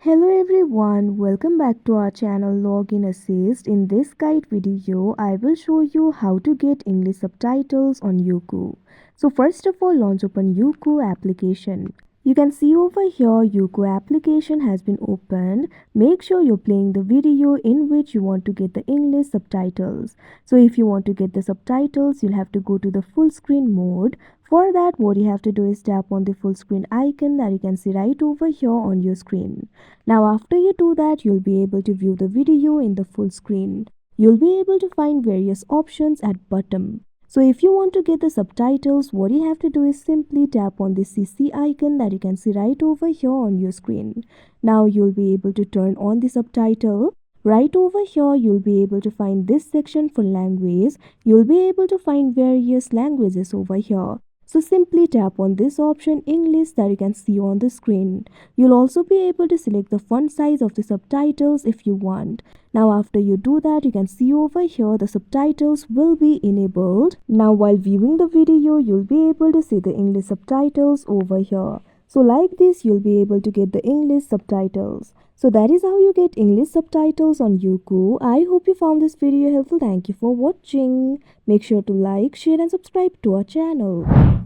Hello everyone, welcome back to our channel Login Assist. In this guide video, I will show you how to get English subtitles on Youku. So first of all, launch open Youku application. You can see over here Youku application has been opened. Make sure you're playing the video in which you want to get the English subtitles. So if you want to get the subtitles, you'll have to go to the full screen mode. For that, what you have to do is tap on the full screen icon that you can see right over here on your screen. Now after you do that, you'll be able to view the video in the full screen. You'll be able to find various options at bottom. So if you want to get the subtitles, what you have to do is simply tap on the CC icon that you can see right over here on your screen. Now you'll be able to turn on the subtitle. Right over here, you'll be able to find this section for language. You'll be able to find various languages over here. So simply tap on this option English that you can see on the screen. You'll also be able to select the font size of the subtitles if you want. Now after you do that, you can see over here the subtitles will be enabled. Now while viewing the video, you'll be able to see the English subtitles over here. So like this, you'll be able to get the English subtitles. So that is how you get English subtitles on Youku. I hope you found this video helpful. Thank you for watching. Make sure to like, share and subscribe to our channel.